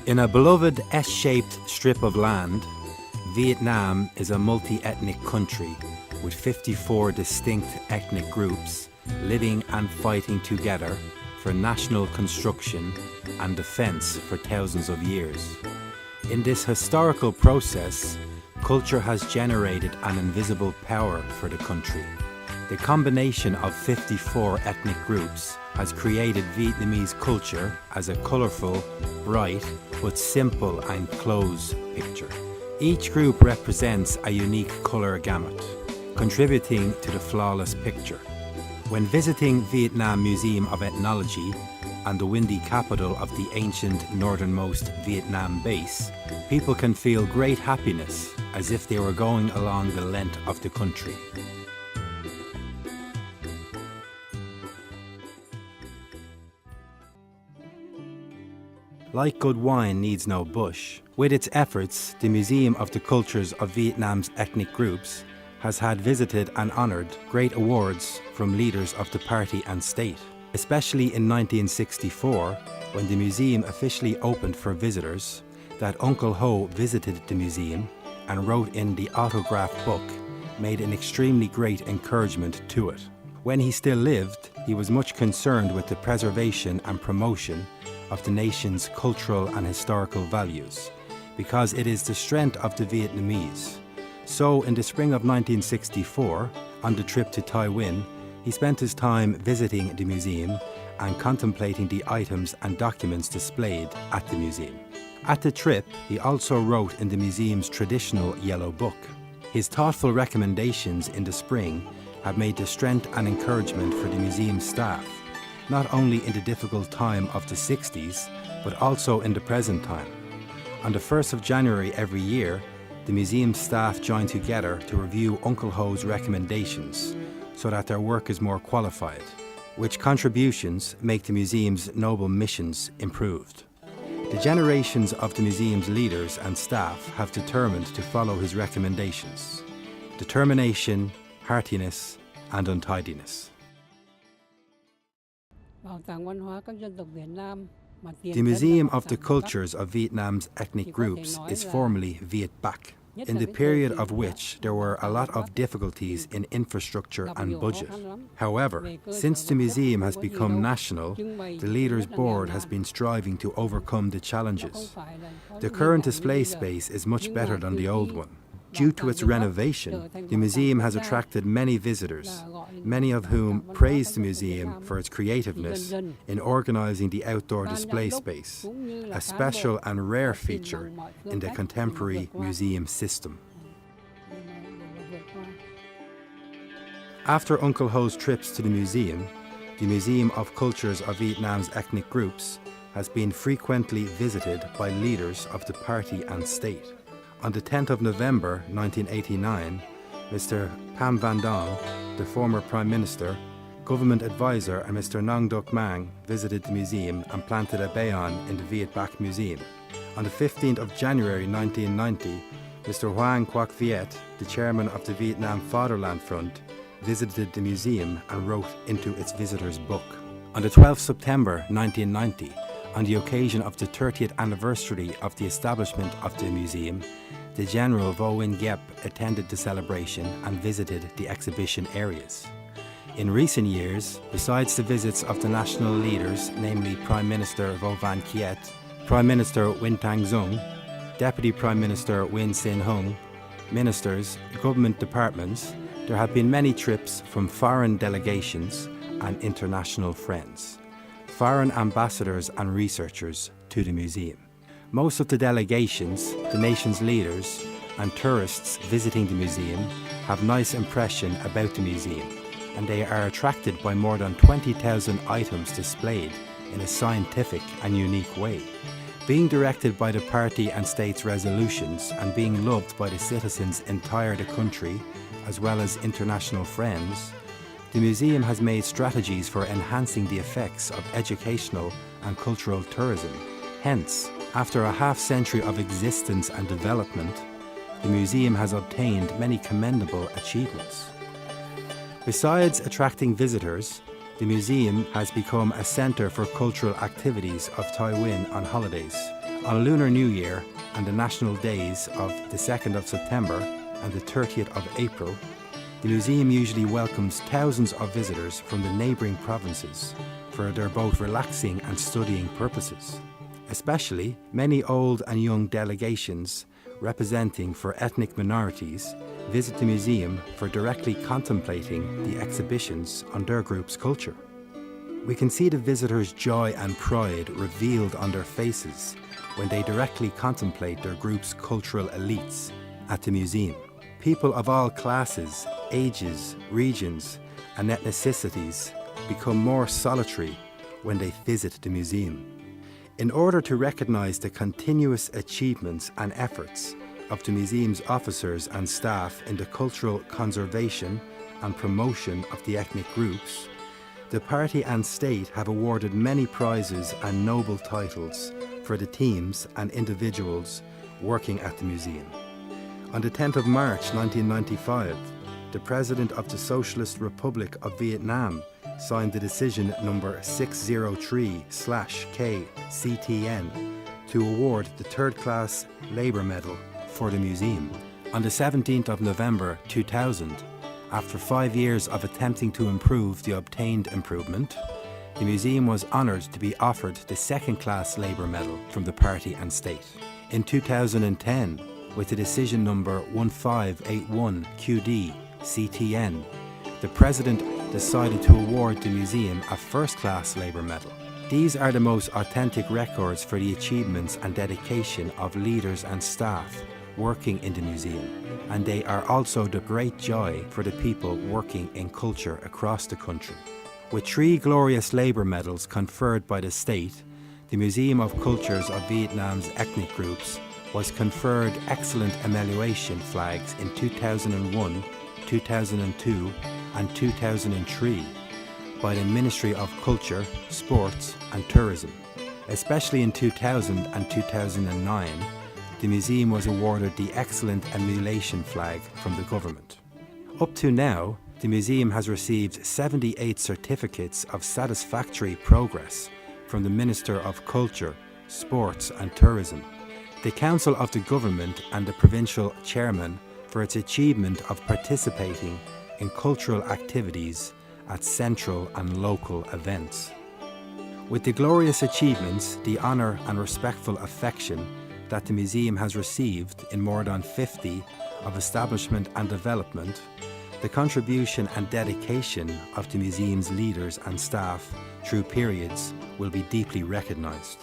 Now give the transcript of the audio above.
In a beloved S-shaped strip of land, Vietnam is a multi-ethnic country with 54 distinct ethnic groups living and fighting together for national construction and defense for thousands of years. In this historical process, culture has generated an invisible power for the country. The combination of 54 ethnic groups has created Vietnamese culture as a colourful, bright, but simple and close picture. Each group represents a unique colour gamut, contributing to the flawless picture. When visiting Vietnam Museum of Ethnology and the windy capital of the ancient northernmost Vietnam base, people can feel great happiness as if they were going along the length of the country. Like good wine needs no bush. With its efforts, the Museum of the Cultures of Vietnam's ethnic groups has had visited and honoured great awards from leaders of the party and state. Especially in 1964, when the museum officially opened for visitors, that Uncle Ho visited the museum and wrote in the autograph book made an extremely great encouragement to it. When he still lived, he was much concerned with the preservation and promotion of the nation's cultural and historical values, because it is the strength of the Vietnamese. So in the spring of 1964, on the trip to Taiwan, he spent his time visiting the museum and contemplating the items and documents displayed at the museum. At the trip, he also wrote in the museum's traditional yellow book. His thoughtful recommendations in the spring have made the strength and encouragement for the museum staff, not only in the difficult time of the 60s, but also in the present time. On the 1st of January every year, the museum staff join together to review Uncle Ho's recommendations so that their work is more qualified, which contributions make the museum's noble missions improved. The generations of the museum's leaders and staff have determined to follow his recommendations: determination, heartiness, and untidiness. The Museum of the Cultures of Vietnam's ethnic groups is formally Viet Bac, in the period of which there were a lot of difficulties in infrastructure and budget. However, since the museum has become national, the Leaders Board has been striving to overcome the challenges. The current display space is much better than the old one. Due to its renovation, the museum has attracted many visitors, many of whom praise the museum for its creativeness in organizing the outdoor display space, a special and rare feature in the contemporary museum system. After Uncle Ho's trips to the Museum of Cultures of Vietnam's ethnic groups has been frequently visited by leaders of the party and state. On the 10th of November 1989, Mr. Pham Van Dong, the former Prime Minister, government advisor, and Mr. Nong Duc Mang visited the museum and planted a bayon in the Viet Bac Museum. On the 15th of January 1990, Mr. Hoang Quoc Viet, the chairman of the Vietnam Fatherland Front, visited the museum and wrote into its visitors' book. On the 12th September 1990, on the occasion of the 30th anniversary of the establishment of the museum, the General Vo Nguyen Giep attended the celebration and visited the exhibition areas. In recent years, besides the visits of the national leaders, namely Prime Minister Vo Van Kiet, Prime Minister Win Tang Dung, Deputy Prime Minister Win Sin Hung, ministers, government departments, there have been many trips from foreign delegations and international friends, foreign ambassadors and researchers to the museum. Most of the delegations, the nation's leaders, and tourists visiting the museum have nice impression about the museum, and they are attracted by more than 20,000 items displayed in a scientific and unique way. Being directed by the party and state's resolutions and being loved by the citizens entire the country, as well as international friends, the museum has made strategies for enhancing the effects of educational and cultural tourism. Hence, after a half-century of existence and development, the museum has obtained many commendable achievements. Besides attracting visitors, the museum has become a centre for cultural activities of Taiwan on holidays, On Lunar New Year and the national days of the 2nd of September and the 30th of April, the museum usually welcomes thousands of visitors from the neighbouring provinces for their both relaxing and studying purposes. Especially, many old and young delegations representing for ethnic minorities visit the museum for directly contemplating the exhibitions on their group's culture. We can see the visitors' joy and pride revealed on their faces when they directly contemplate their group's cultural elites at the museum. People of all classes, ages, regions, and ethnicities become more solitary when they visit the museum. In order to recognise the continuous achievements and efforts of the museum's officers and staff in the cultural conservation and promotion of the ethnic groups, the party and state have awarded many prizes and noble titles for the teams and individuals working at the museum. On the 10th of March 1995, the President of the Socialist Republic of Vietnam signed the decision number 603/K-CTN to award the third-class Labour Medal for the museum. On the 17th of November 2000, after 5 years of attempting to improve the obtained improvement, the museum was honoured to be offered the second-class Labour Medal from the party and state. In 2010, with the decision number 1581-QD-CTN, the President decided to award the museum a first-class Labour Medal. These are the most authentic records for the achievements and dedication of leaders and staff working in the museum, and they are also the great joy for the people working in culture across the country. With 3 glorious Labour Medals conferred by the state, the Museum of Cultures of Vietnam's ethnic groups was conferred excellent amelioration flags in 2001, 2002 and 2003 by the Ministry of Culture, Sports and Tourism. Especially in 2000 and 2009, the museum was awarded the Excellent Emulation Flag from the government. Up to now, the museum has received 78 certificates of satisfactory progress from the Minister of Culture, Sports and Tourism, the Council of the Government and the Provincial Chairman for its achievement of participating in cultural activities at central and local events. With the glorious achievements, the honour and respectful affection that the museum has received in more than 50 of establishment and development, the contribution and dedication of the museum's leaders and staff through periods will be deeply recognised.